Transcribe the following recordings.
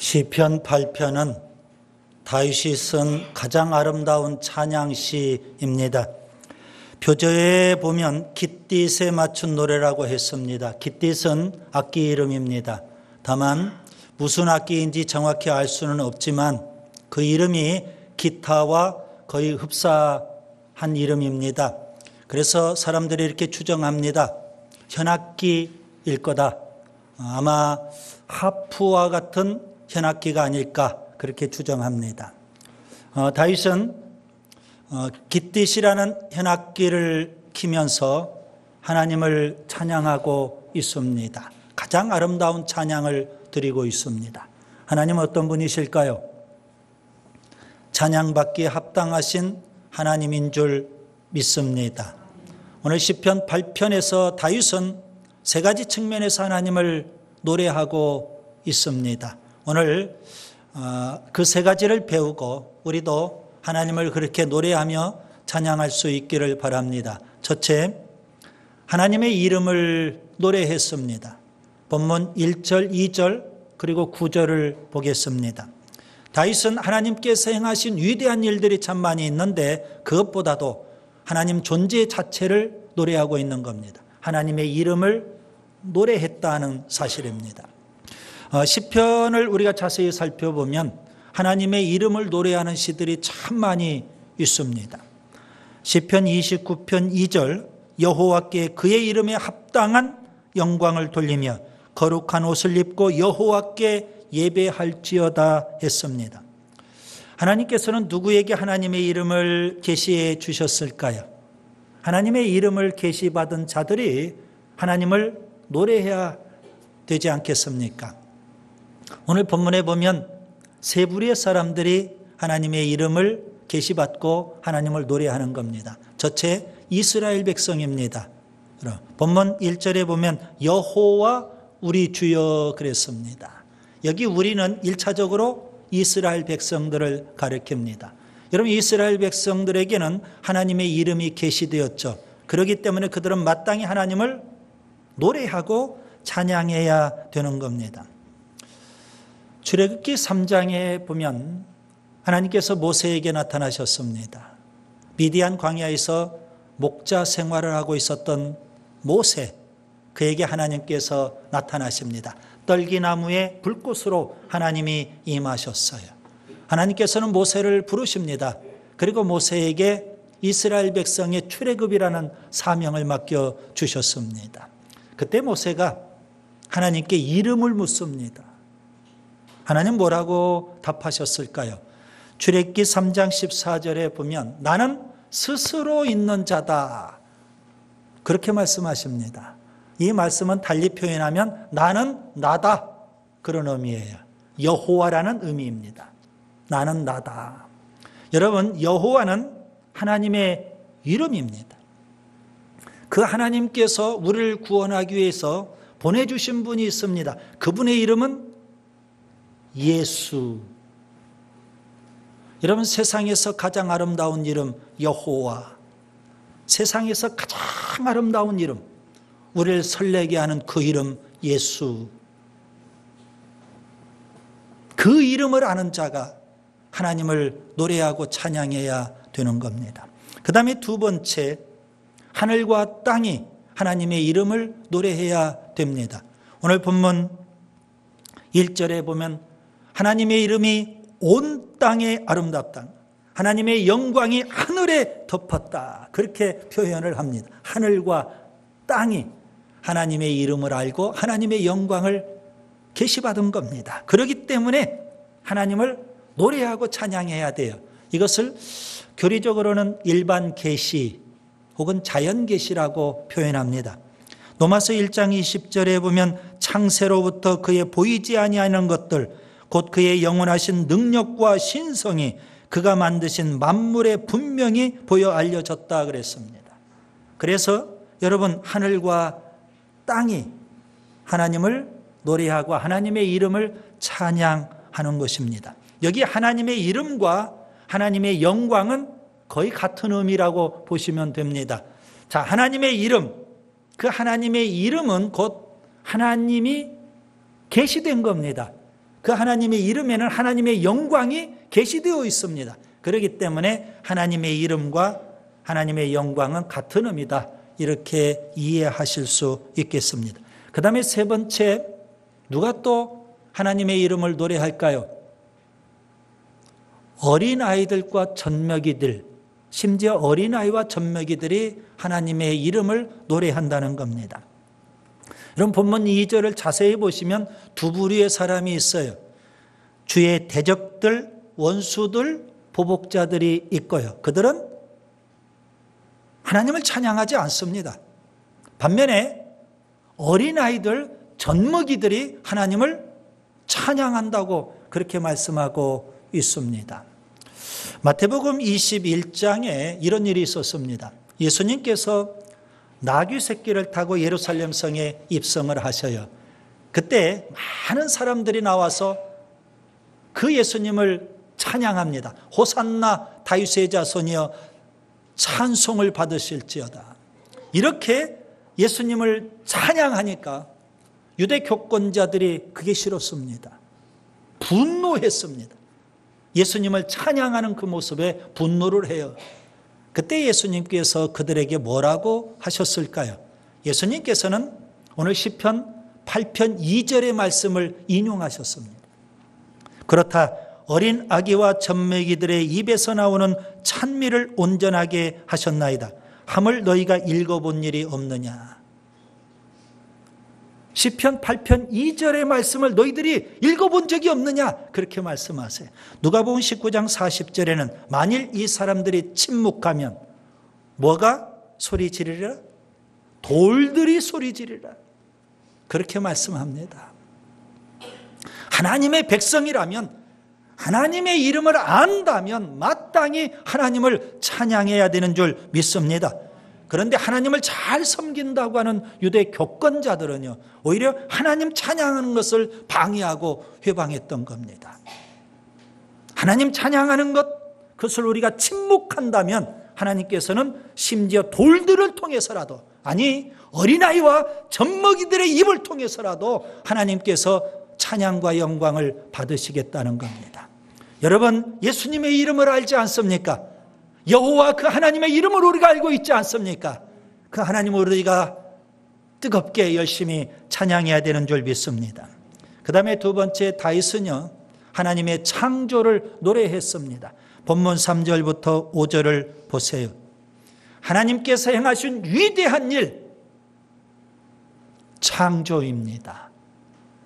시편 8편은 다윗이 쓴 가장 아름다운 찬양시입니다. 표제에 보면 깃딧에 맞춘 노래라고 했습니다. 깃딧은 악기 이름입니다. 다만 무슨 악기인지 정확히 알 수는 없지만 그 이름이 기타와 거의 흡사한 이름입니다. 그래서 사람들이 이렇게 추정합니다. 현악기일 거다. 아마 하프와 같은 현악기가 아닐까 그렇게 추정합니다. 다윗은 깃딧이라는 현악기를 키면서 하나님을 찬양하고 있습니다. 가장 아름다운 찬양을 드리고 있습니다. 하나님은 어떤 분이실까요? 찬양받기에 합당하신 하나님인 줄 믿습니다. 오늘 시편 8편에서 다윗은 세 가지 측면에서 하나님을 노래하고 있습니다. 오늘 그 세 가지를 배우고 우리도 하나님을 그렇게 노래하며 찬양할 수 있기를 바랍니다. 첫째, 하나님의 이름을 노래했습니다. 본문 1절, 2절 그리고 9절을 보겠습니다. 다윗은 하나님께서 행하신 위대한 일들이 참 많이 있는데 그것보다도 하나님 존재 자체를 노래하고 있는 겁니다. 하나님의 이름을 노래했다는 사실입니다. 시편을 우리가 자세히 살펴보면 하나님의 이름을 노래하는 시들이 참 많이 있습니다. 시편 29편 2절 여호와께 그의 이름에 합당한 영광을 돌리며 거룩한 옷을 입고 여호와께 예배할지어다 했습니다. 하나님께서는 누구에게 하나님의 이름을 계시해 주셨을까요? 하나님의 이름을 계시받은 자들이 하나님을 노래해야 되지 않겠습니까? 오늘 본문에 보면 세 부류의 사람들이 하나님의 이름을 계시받고 하나님을 노래하는 겁니다. 첫째, 이스라엘 백성입니다. 본문 1절에 보면 여호와 우리 주여 그랬습니다. 여기 우리는 1차적으로 이스라엘 백성들을 가리킵니다. 여러분, 이스라엘 백성들에게는 하나님의 이름이 계시되었죠. 그렇기 때문에 그들은 마땅히 하나님을 노래하고 찬양해야 되는 겁니다. 출애굽기 3장에 보면 하나님께서 모세에게 나타나셨습니다. 미디안 광야에서 목자 생활을 하고 있었던 모세, 그에게 하나님께서 나타나십니다. 떨기나무의 불꽃으로 하나님이 임하셨어요. 하나님께서는 모세를 부르십니다. 그리고 모세에게 이스라엘 백성의 출애굽이라는 사명을 맡겨 주셨습니다. 그때 모세가 하나님께 이름을 묻습니다. 하나님 뭐라고 답하셨을까요? 출애굽기 3장 14절에 보면 나는 스스로 있는 자다. 그렇게 말씀하십니다. 이 말씀은 달리 표현하면 나는 나다. 그런 의미예요. 여호와라는 의미입니다. 나는 나다. 여러분, 여호와는 하나님의 이름입니다. 그 하나님께서 우리를 구원하기 위해서 보내주신 분이 있습니다. 그분의 이름은 예수. 여러분, 세상에서 가장 아름다운 이름 여호와, 세상에서 가장 아름다운 이름, 우리를 설레게 하는 그 이름 예수. 그 이름을 아는 자가 하나님을 노래하고 찬양해야 되는 겁니다. 그 다음에 두 번째, 하늘과 땅이 하나님의 이름을 노래해야 됩니다. 오늘 본문 1절에 보면 하나님의 이름이 온 땅에 아름답다. 하나님의 영광이 하늘에 덮었다. 그렇게 표현을 합니다. 하늘과 땅이 하나님의 이름을 알고 하나님의 영광을 계시받은 겁니다. 그렇기 때문에 하나님을 노래하고 찬양해야 돼요. 이것을 교리적으로는 일반 계시 혹은 자연 계시라고 표현합니다. 로마서 1장 20절에 보면 창세로부터 그의 보이지 아니하는 것들 곧 그의 영원하신 능력과 신성이 그가 만드신 만물에 분명히 보여 알려졌다 그랬습니다. 그래서 여러분, 하늘과 땅이 하나님을 노래하고 하나님의 이름을 찬양하는 것입니다. 여기 하나님의 이름과 하나님의 영광은 거의 같은 의미라고 보시면 됩니다. 자, 하나님의 이름, 그 하나님의 이름은 곧 하나님이 계시된 겁니다. 그 하나님의 이름에는 하나님의 영광이 계시되어 있습니다. 그렇기 때문에 하나님의 이름과 하나님의 영광은 같은 의미다. 이렇게 이해하실 수 있겠습니다. 그 다음에 세 번째, 누가 또 하나님의 이름을 노래할까요? 어린아이들과 젖먹이들, 심지어 어린아이와 젖먹이들이 하나님의 이름을 노래한다는 겁니다. 여러분 본문 2절을 자세히 보시면 두 부류의 사람이 있어요. 주의 대적들, 원수들, 보복자들이 있고요. 그들은 하나님을 찬양하지 않습니다. 반면에 어린아이들, 젖먹이들이 하나님을 찬양한다고 그렇게 말씀하고 있습니다. 마태복음 21장에 이런 일이 있었습니다. 예수님께서 나귀 새끼를 타고 예루살렘 성에 입성을 하셔요. 그때 많은 사람들이 나와서 그 예수님을 찬양합니다. 호산나 다윗의 자손이여 찬송을 받으실지어다. 이렇게 예수님을 찬양하니까 유대 교권자들이 그게 싫었습니다. 분노했습니다. 예수님을 찬양하는 그 모습에 분노를 해요. 그때 예수님께서 그들에게 뭐라고 하셨을까요? 예수님께서는 오늘 시편 8편 2절의 말씀을 인용하셨습니다. 그렇다 어린 아기와 젖먹이들의 입에서 나오는 찬미를 온전하게 하셨나이다. 함을 너희가 읽어본 일이 없느냐. 시편 8편 2절의 말씀을 너희들이 읽어본 적이 없느냐. 그렇게 말씀하세요. 누가복음 19장 40절에는 만일 이 사람들이 침묵하면 뭐가 소리 지르리라? 돌들이 소리 지르리라. 그렇게 말씀합니다. 하나님의 백성이라면, 하나님의 이름을 안다면 마땅히 하나님을 찬양해야 되는 줄 믿습니다. 그런데 하나님을 잘 섬긴다고 하는 유대 교권자들은요, 오히려 하나님 찬양하는 것을 방해하고 회방했던 겁니다. 하나님 찬양하는 것, 그것을 우리가 침묵한다면 하나님께서는 심지어 돌들을 통해서라도, 아니 어린아이와 젖먹이들의 입을 통해서라도 하나님께서 찬양과 영광을 받으시겠다는 겁니다. 여러분, 예수님의 이름을 알지 않습니까? 여호와 그 하나님의 이름을 우리가 알고 있지 않습니까? 그 하나님을 우리가 뜨겁게 열심히 찬양해야 되는 줄 믿습니다. 그 다음에 두 번째, 다윗은요 하나님의 창조를 노래했습니다. 본문 3절부터 5절을 보세요. 하나님께서 행하신 위대한 일, 창조입니다.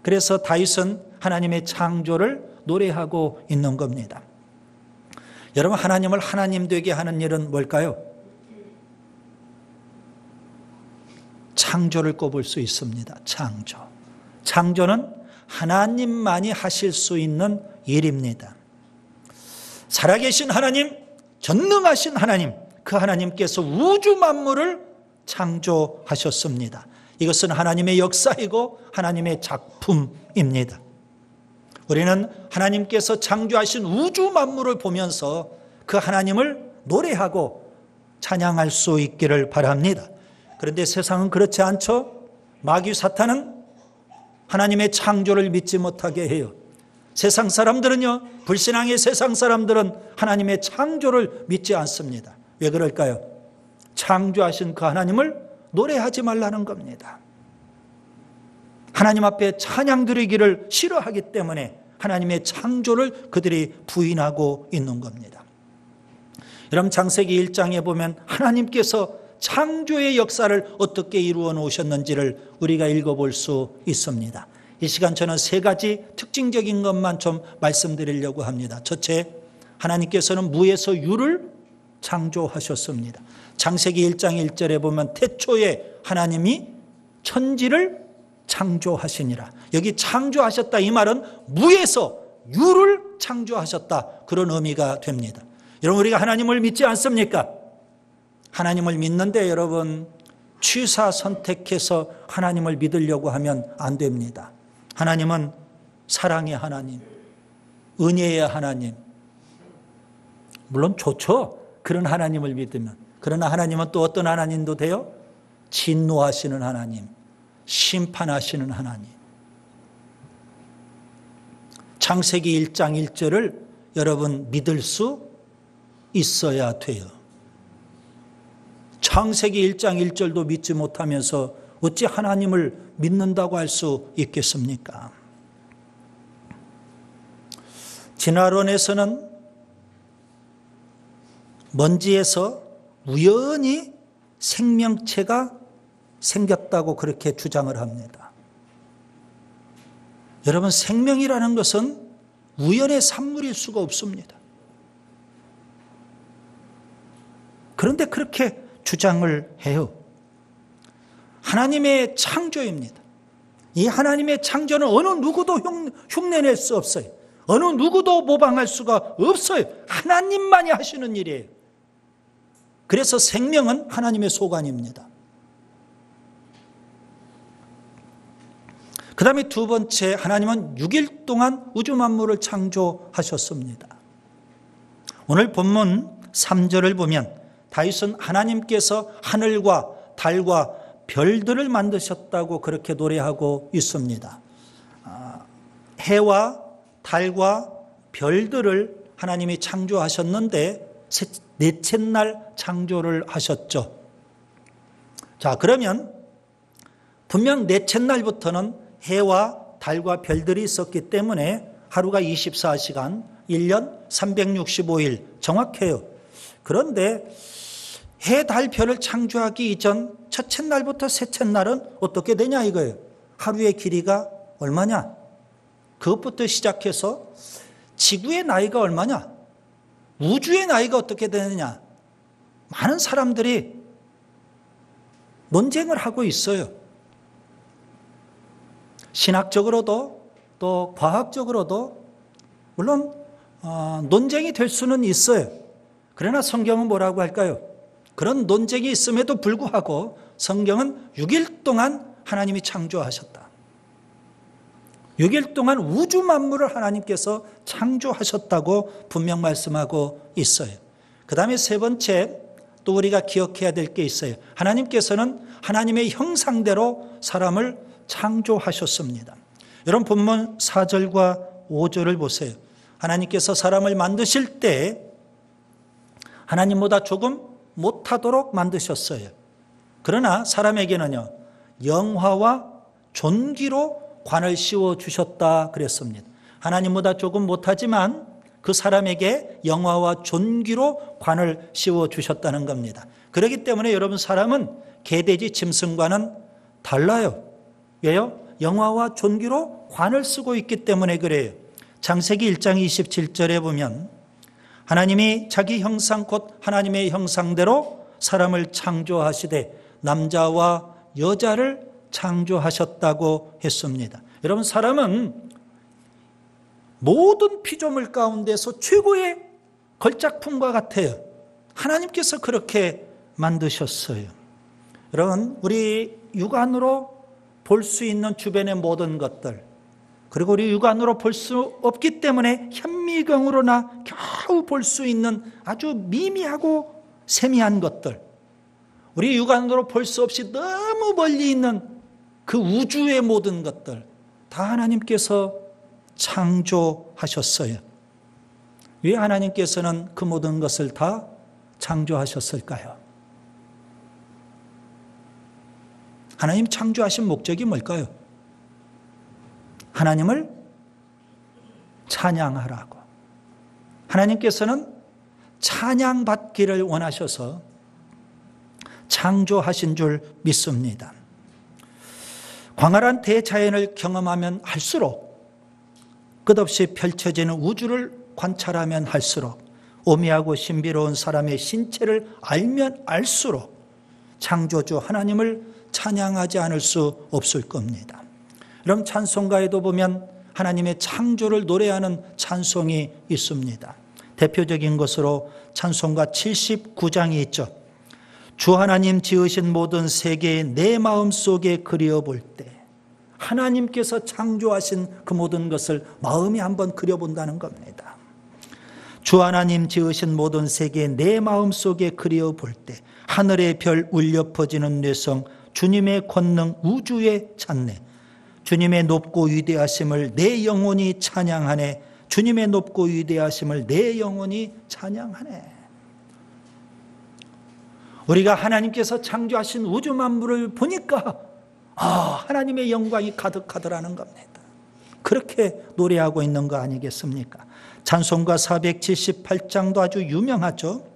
그래서 다윗은 하나님의 창조를 노래하고 있는 겁니다. 여러분, 하나님을 하나님 되게 하는 일은 뭘까요? 창조를 꼽을 수 있습니다. 창조. 창조는 하나님만이 하실 수 있는 일입니다. 살아계신 하나님, 전능하신 하나님, 그 하나님께서 우주 만물을 창조하셨습니다. 이것은 하나님의 역사이고 하나님의 작품입니다. 우리는 하나님께서 창조하신 우주 만물을 보면서 그 하나님을 노래하고 찬양할 수 있기를 바랍니다. 그런데 세상은 그렇지 않죠? 마귀 사탄은 하나님의 창조를 믿지 못하게 해요. 세상 사람들은요, 불신앙의 세상 사람들은 하나님의 창조를 믿지 않습니다. 왜 그럴까요? 창조하신 그 하나님을 노래하지 말라는 겁니다. 하나님 앞에 찬양 드리기를 싫어하기 때문에 하나님의 창조를 그들이 부인하고 있는 겁니다. 여러분, 창세기 1장에 보면 하나님께서 창조의 역사를 어떻게 이루어 놓으셨는지를 우리가 읽어볼 수 있습니다. 이 시간 저는 세 가지 특징적인 것만 좀 말씀드리려고 합니다. 첫째, 하나님께서는 무에서 유를 창조하셨습니다. 창세기 1장 1절에 보면 태초에 하나님이 천지를 창조하시니라. 여기 창조하셨다, 이 말은 무에서 유를 창조하셨다, 그런 의미가 됩니다. 여러분, 우리가 하나님을 믿지 않습니까? 하나님을 믿는데 여러분, 취사 선택해서 하나님을 믿으려고 하면 안 됩니다. 하나님은 사랑의 하나님, 은혜의 하나님, 물론 좋죠, 그런 하나님을 믿으면. 그러나 하나님은 또 어떤 하나님도 돼요? 진노하시는 하나님, 심판하시는 하나님. 창세기 1장 1절을 여러분 믿을 수 있어야 돼요. 창세기 1장 1절도 믿지 못하면서 어찌 하나님을 믿는다고 할 수 있겠습니까? 진화론에서는 먼지에서 우연히 생명체가 생겼다고 그렇게 주장을 합니다. 여러분, 생명이라는 것은 우연의 산물일 수가 없습니다. 그런데 그렇게 주장을 해요. 하나님의 창조입니다. 이 하나님의 창조는 어느 누구도 흉내낼 수 없어요. 어느 누구도 모방할 수가 없어요. 하나님만이 하시는 일이에요. 그래서 생명은 하나님의 소관입니다. 그 다음에 두 번째, 하나님은 6일 동안 우주 만물을 창조하셨습니다. 오늘 본문 3절을 보면 다윗은 하나님께서 하늘과 달과 별들을 만드셨다고 그렇게 노래하고 있습니다. 해와 달과 별들을 하나님이 창조하셨는데 넷째 날 창조를 하셨죠. 자, 그러면 분명 넷째 날부터는 해와 달과 별들이 있었기 때문에 하루가 24시간, 1년 365일 정확해요. 그런데 해, 달, 별을 창조하기 이전 첫째 날부터 셋째 날은 어떻게 되냐 이거예요. 하루의 길이가 얼마냐? 그것부터 시작해서 지구의 나이가 얼마냐? 우주의 나이가 어떻게 되느냐? 많은 사람들이 논쟁을 하고 있어요. 신학적으로도 또 과학적으로도 물론 논쟁이 될 수는 있어요. 그러나 성경은 뭐라고 할까요? 그런 논쟁이 있음에도 불구하고 성경은 6일 동안 하나님이 창조하셨다. 6일 동안 우주 만물을 하나님께서 창조하셨다고 분명 말씀하고 있어요. 그 다음에 세 번째, 또 우리가 기억해야 될 게 있어요. 하나님께서는 하나님의 형상대로 사람을 창조하셨습니다. 여러분 본문 4절과 5절을 보세요. 하나님께서 사람을 만드실 때 하나님보다 조금 못하도록 만드셨어요. 그러나 사람에게는요, 영화와 존귀로 관을 씌워주셨다 그랬습니다. 하나님보다 조금 못하지만 그 사람에게 영화와 존귀로 관을 씌워주셨다는 겁니다. 그렇기 때문에 여러분, 사람은 개돼지 짐승과는 달라요. 왜요? 영화와 존귀로 관을 쓰고 있기 때문에 그래요. 창세기 1장 27절에 보면 하나님이 자기 형상 곧 하나님의 형상대로 사람을 창조하시되 남자와 여자를 창조하셨다고 했습니다. 여러분, 사람은 모든 피조물 가운데서 최고의 걸작품과 같아요. 하나님께서 그렇게 만드셨어요. 여러분, 우리 육안으로 볼 수 있는 주변의 모든 것들, 그리고 우리 육안으로 볼 수 없기 때문에 현미경으로나 겨우 볼 수 있는 아주 미미하고 세미한 것들, 우리 육안으로 볼 수 없이 너무 멀리 있는 그 우주의 모든 것들 다 하나님께서 창조하셨어요. 왜 하나님께서는 그 모든 것을 다 창조하셨을까요? 하나님 창조하신 목적이 뭘까요? 하나님을 찬양하라고. 하나님께서는 찬양받기를 원하셔서 창조하신 줄 믿습니다. 광활한 대자연을 경험하면 할수록, 끝없이 펼쳐지는 우주를 관찰하면 할수록, 오묘하고 신비로운 사람의 신체를 알면 알수록 창조주 하나님을 찬양하지 않을 수 없을 겁니다. 그럼 찬송가에도 보면 하나님의 창조를 노래하는 찬송이 있습니다. 대표적인 것으로 찬송가 79장이 있죠. 주 하나님 지으신 모든 세계에 내 마음속에 그려볼 때, 하나님께서 창조하신 그 모든 것을 마음에 한번 그려본다는 겁니다. 주 하나님 지으신 모든 세계에 내 마음속에 그려볼 때 하늘의 별 울려 퍼지는 뇌성, 주님의 권능 우주의 찬내, 주님의 높고 위대하심을 내 영혼이 찬양하네. 주님의 높고 위대하심을 내 영혼이 찬양하네. 우리가 하나님께서 창조하신 우주 만물을 보니까 하나님의 영광이 가득하더라는 겁니다. 그렇게 노래하고 있는 거 아니겠습니까? 찬송가 478장도 아주 유명하죠.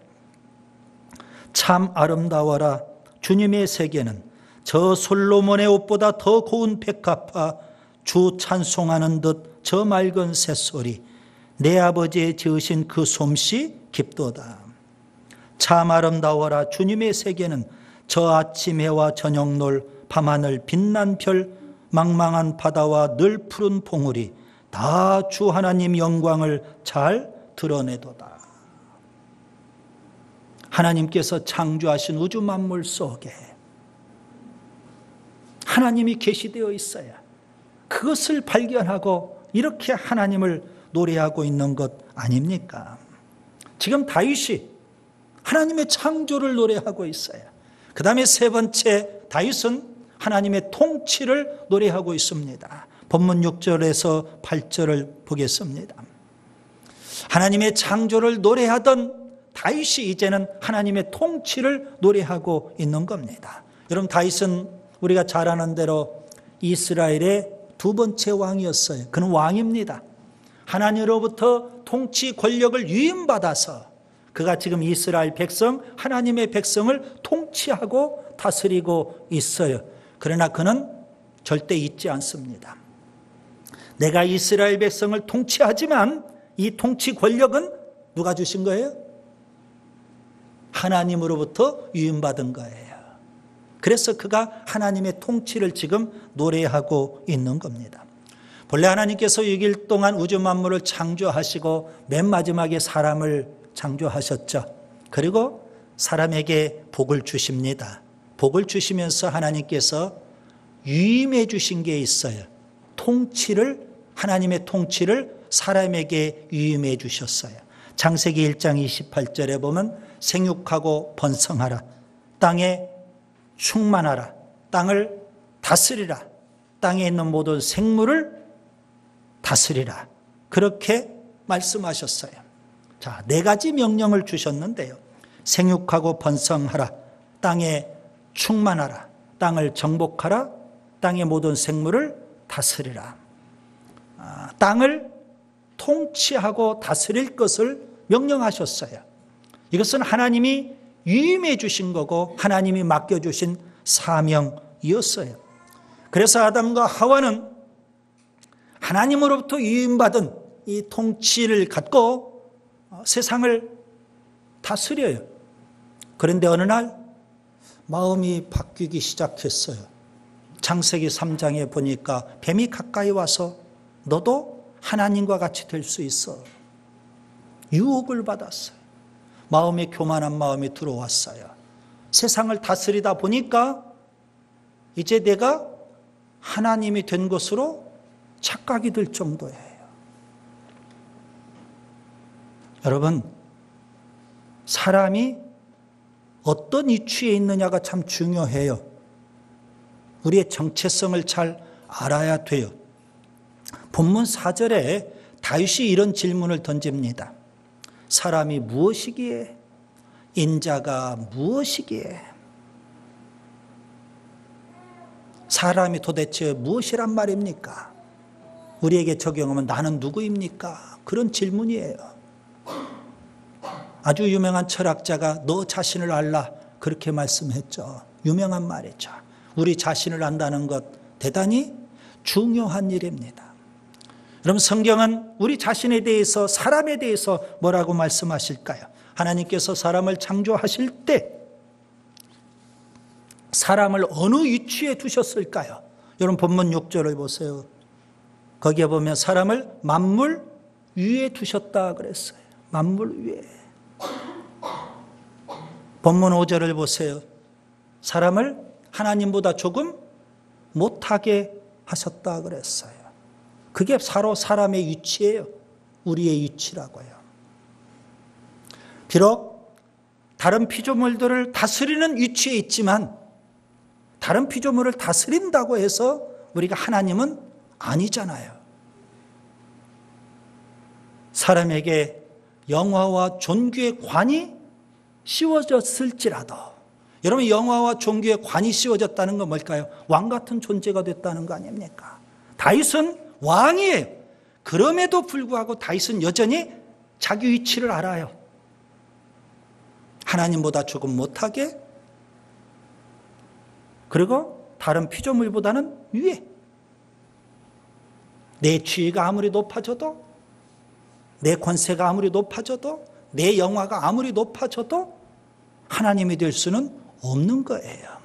참 아름다워라 주님의 세계는 저 솔로몬의 옷보다 더 고운 백합화 주 찬송하는 듯 저 맑은 새소리 내 아버지의 지으신 그 솜씨 깊도다. 참 아름다워라 주님의 세계는 저 아침 해와 저녁놀 밤하늘 빛난 별 망망한 바다와 늘 푸른 봉우리 다 주 하나님 영광을 잘 드러내도다. 하나님께서 창조하신 우주 만물 속에 하나님이 계시되어 있어야 그것을 발견하고 이렇게 하나님을 노래하고 있는 것 아닙니까? 지금 다윗이 하나님의 창조를 노래하고 있어요. 그 다음에 세 번째 다윗은 하나님의 통치를 노래하고 있습니다. 본문 6절에서 8절을 보겠습니다. 하나님의 창조를 노래하던 다윗이 이제는 하나님의 통치를 노래하고 있는 겁니다. 여러분 다윗은 우리가 잘 아는 대로 이스라엘의 두 번째 왕이었어요. 그는 왕입니다. 하나님으로부터 통치 권력을 위임받아서 그가 지금 이스라엘 백성, 하나님의 백성을 통치하고 다스리고 있어요. 그러나 그는 절대 잊지 않습니다. 내가 이스라엘 백성을 통치하지만 이 통치 권력은 누가 주신 거예요? 하나님으로부터 위임받은 거예요. 그래서 그가 하나님의 통치를 지금 노래하고 있는 겁니다. 본래 하나님께서 6일 동안 우주 만물을 창조하시고 맨 마지막에 사람을 창조하셨죠. 그리고 사람에게 복을 주십니다. 복을 주시면서 하나님께서 위임해 주신 게 있어요. 하나님의 통치를 사람에게 위임해 주셨어요. 창세기 1장 28절에 보면 생육하고 번성하라. 땅에 충만하라. 땅을 다스리라. 땅에 있는 모든 생물을 다스리라. 그렇게 말씀하셨어요. 자, 4가지 명령을 주셨는데요. 생육하고 번성하라. 땅에 충만하라. 땅을 정복하라. 땅의 모든 생물을 다스리라. 땅을 통치하고 다스릴 것을 명령하셨어요. 이것은 하나님이 위임해 주신 거고 하나님이 맡겨주신 사명이었어요. 그래서 아담과 하와는 하나님으로부터 위임받은 이 통치를 갖고 세상을 다스려요. 그런데 어느 날 마음이 바뀌기 시작했어요. 창세기 3장에 보니까 뱀이 가까이 와서 너도 하나님과 같이 될 수 있어. 유혹을 받았어요. 마음에 교만한 마음이 들어왔어요. 세상을 다스리다 보니까 이제 내가 하나님이 된 것으로 착각이 들 정도예요. 여러분, 사람이 어떤 위치에 있느냐가 참 중요해요. 우리의 정체성을 잘 알아야 돼요. 본문 4절에 다윗이 이런 질문을 던집니다. 사람이 무엇이기에? 인자가 무엇이기에? 사람이 도대체 무엇이란 말입니까? 우리에게 적용하면 나는 누구입니까? 그런 질문이에요. 아주 유명한 철학자가 너 자신을 알라 그렇게 말씀했죠. 유명한 말이죠. 우리 자신을 안다는 것 대단히 중요한 일입니다. 여러분 성경은 우리 자신에 대해서 사람에 대해서 뭐라고 말씀하실까요? 하나님께서 사람을 창조하실 때 사람을 어느 위치에 두셨을까요? 여러분 본문 6절을 보세요. 거기에 보면 사람을 만물 위에 두셨다 그랬어요. 만물 위에. 본문 5절을 보세요. 사람을 하나님보다 조금 못하게 하셨다 그랬어요. 그게 바로 사람의 위치예요. 우리의 위치라고요. 비록 다른 피조물들을 다스리는 위치에 있지만 다른 피조물을 다스린다고 해서 우리가 하나님은 아니잖아요. 사람에게 영화와 존귀의 관이 씌워졌을지라도, 여러분 영화와 존귀의 관이 씌워졌다는 건 뭘까요? 왕 같은 존재가 됐다는 거 아닙니까? 다윗은 왕이에요. 그럼에도 불구하고 다윗은 여전히 자기 위치를 알아요. 하나님보다 조금 못하게, 그리고 다른 피조물보다는 위에. 내 지위가 아무리 높아져도, 내 권세가 아무리 높아져도, 내 영화가 아무리 높아져도 하나님이 될 수는 없는 거예요.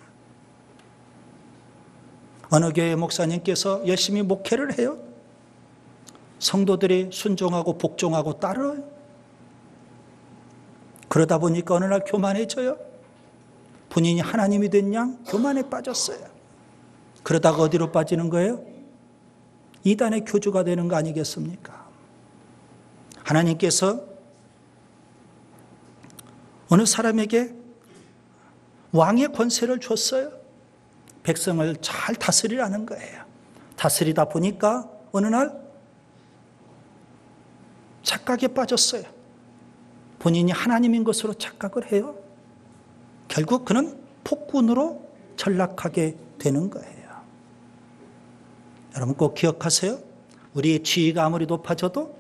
어느 교회 목사님께서 열심히 목회를 해요. 성도들이 순종하고 복종하고 따라요. 그러다 보니까 어느 날 교만해져요. 본인이 하나님이 된 양 교만에 빠졌어요. 그러다가 어디로 빠지는 거예요? 이단의 교주가 되는 거 아니겠습니까? 하나님께서 어느 사람에게 왕의 권세를 줬어요. 백성을 잘 다스리라는 거예요. 다스리다 보니까 어느 날 착각에 빠졌어요. 본인이 하나님인 것으로 착각을 해요. 결국 그는 폭군으로 전락하게 되는 거예요. 여러분 꼭 기억하세요. 우리의 지위가 아무리 높아져도,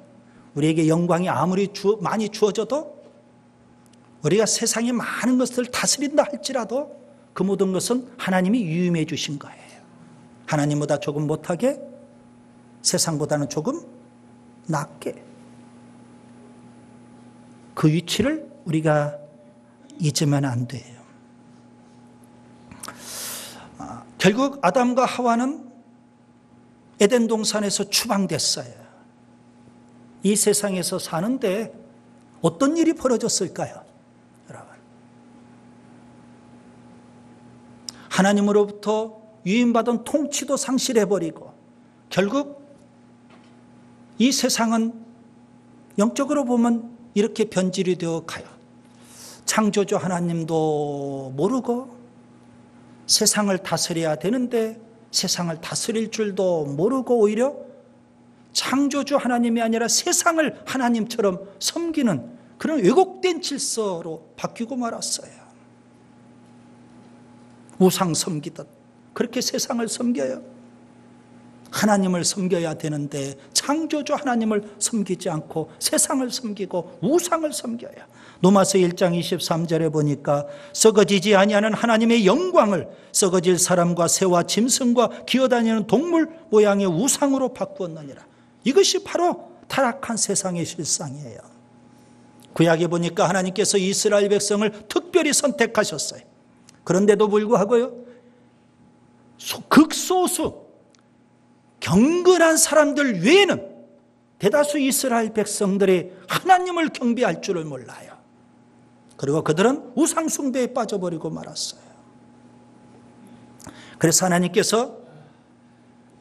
우리에게 영광이 아무리 많이 주어져도, 우리가 세상의 많은 것을 다스린다 할지라도 그 모든 것은 하나님이 유임해 주신 거예요. 하나님보다 조금 못하게, 세상보다는 조금 낮게. 그 위치를 우리가 잊으면 안 돼요. 결국 아담과 하와는 에덴 동산에서 추방됐어요. 이 세상에서 사는데 어떤 일이 벌어졌을까요? 여러분, 하나님으로부터 유임받은 통치도 상실해버리고 결국 이 세상은 영적으로 보면 이렇게 변질이 되어 가요. 창조주 하나님도 모르고 세상을 다스려야 되는데 세상을 다스릴 줄도 모르고 오히려 창조주 하나님이 아니라 세상을 하나님처럼 섬기는 그런 왜곡된 질서로 바뀌고 말았어요. 우상 섬기듯 그렇게 세상을 섬겨요. 하나님을 섬겨야 되는데 창조주 하나님을 섬기지 않고 세상을 섬기고 우상을 섬겨요. 로마서 1장 23절에 보니까 썩어지지 아니하는 하나님의 영광을 썩어질 사람과 새와 짐승과 기어다니는 동물 모양의 우상으로 바꾸었느니라. 이것이 바로 타락한 세상의 실상이에요. 구약에 보니까 하나님께서 이스라엘 백성을 특별히 선택하셨어요. 그런데도 불구하고요, 극소수 경건한 사람들 외에는 대다수 이스라엘 백성들이 하나님을 경배할 줄을 몰라요. 그리고 그들은 우상 숭배에 빠져버리고 말았어요. 그래서 하나님께서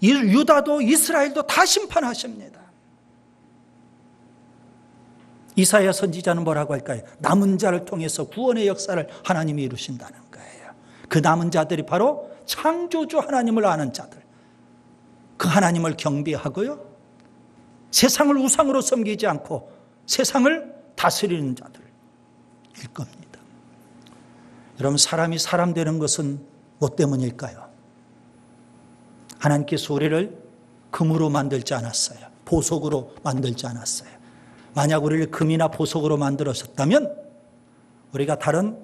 유다도 이스라엘도 다 심판하십니다. 이사야 선지자는 뭐라고 할까요? 남은 자를 통해서 구원의 역사를 하나님이 이루신다는 거예요. 그 남은 자들이 바로 창조주 하나님을 아는 자들, 그 하나님을 경배하고요, 세상을 우상으로 섬기지 않고 세상을 다스리는 자들일 겁니다. 여러분, 사람이 사람 되는 것은 뭐 때문일까요? 하나님께서 우리를 금으로 만들지 않았어요. 보석으로 만들지 않았어요. 만약 우리를 금이나 보석으로 만들었다면 우리가 다른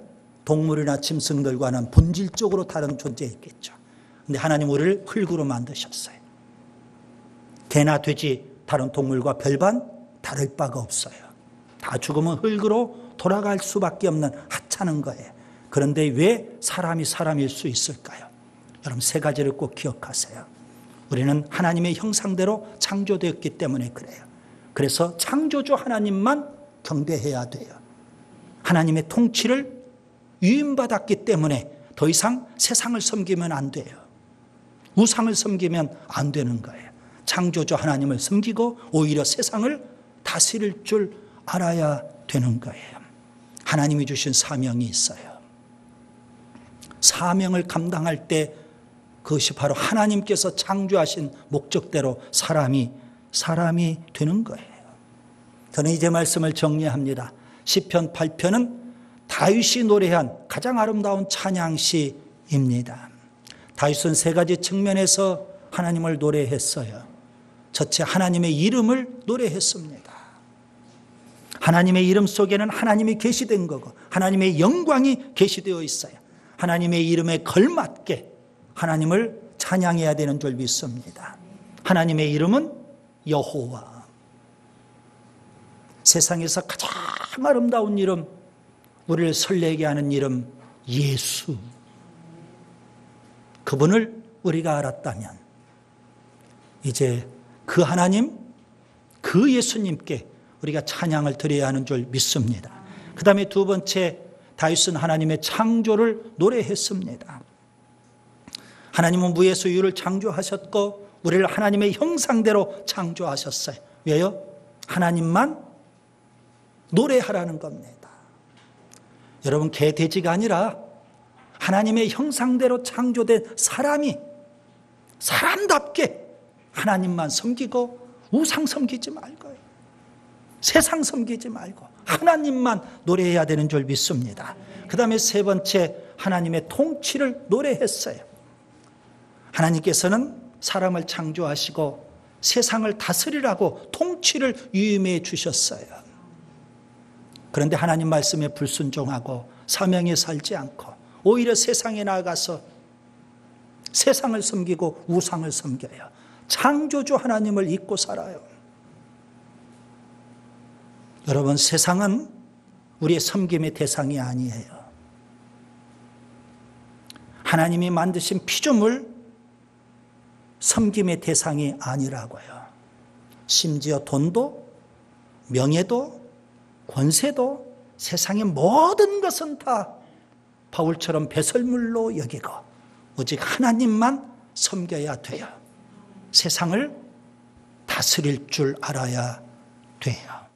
동물이나 짐승들과는 본질적으로 다른 존재였겠죠. 그런데 하나님 우리를 흙으로 만드셨어요. 개나 돼지, 다른 동물과 별반 다를 바가 없어요. 다 죽으면 흙으로 돌아갈 수밖에 없는 하찮은 거예요. 그런데 왜 사람이 사람일 수 있을까요? 여러분, 세 가지를 꼭 기억하세요. 우리는 하나님의 형상대로 창조되었기 때문에 그래요. 그래서 창조주 하나님만 경배해야 돼요. 하나님의 통치를 위임받았기 때문에 더 이상 세상을 섬기면 안 돼요. 우상을 섬기면 안 되는 거예요. 창조주 하나님을 섬기고 오히려 세상을 다스릴 줄 알아야 되는 거예요. 하나님이 주신 사명이 있어요. 사명을 감당할 때 그것이 바로 하나님께서 창조하신 목적대로 사람이 되는 거예요. 저는 이제 말씀을 정리합니다. 시편 8편은 다윗이 노래한 가장 아름다운 찬양시입니다. 다윗은 세 가지 측면에서 하나님을 노래했어요. 첫째, 하나님의 이름을 노래했습니다. 하나님의 이름 속에는 하나님이 계시된 거고 하나님의 영광이 계시되어 있어요. 하나님의 이름에 걸맞게 하나님을 찬양해야 되는 줄 믿습니다. 하나님의 이름은 여호와. 세상에서 가장 아름다운 이름, 우리를 설레게 하는 이름 예수. 그분을 우리가 알았다면 이제 그 하나님, 그 예수님께 우리가 찬양을 드려야 하는 줄 믿습니다. 그 다음에 두 번째, 다윗은 하나님의 창조를 노래했습니다. 하나님은 무에서 유를 창조하셨고 우리를 하나님의 형상대로 창조하셨어요. 왜요? 하나님만 노래하라는 겁니다. 여러분, 개, 돼지가 아니라 하나님의 형상대로 창조된 사람이 사람답게 하나님만 섬기고 우상 섬기지 말고요. 세상 섬기지 말고 하나님만 노래해야 되는 줄 믿습니다. 그 다음에 세 번째, 하나님의 통치를 노래했어요. 하나님께서는 사람을 창조하시고 세상을 다스리라고 통치를 위임해 주셨어요. 그런데 하나님 말씀에 불순종하고 사명에 살지 않고 오히려 세상에 나아가서 세상을 섬기고 우상을 섬겨요. 창조주 하나님을 잊고 살아요. 여러분, 세상은 우리의 섬김의 대상이 아니에요. 하나님이 만드신 피조물 섬김의 대상이 아니라고요. 심지어 돈도 명예도 권세도 세상의 모든 것은 다 바울처럼 배설물로 여기고 오직 하나님만 섬겨야 돼요. 세상을 다스릴 줄 알아야 돼요.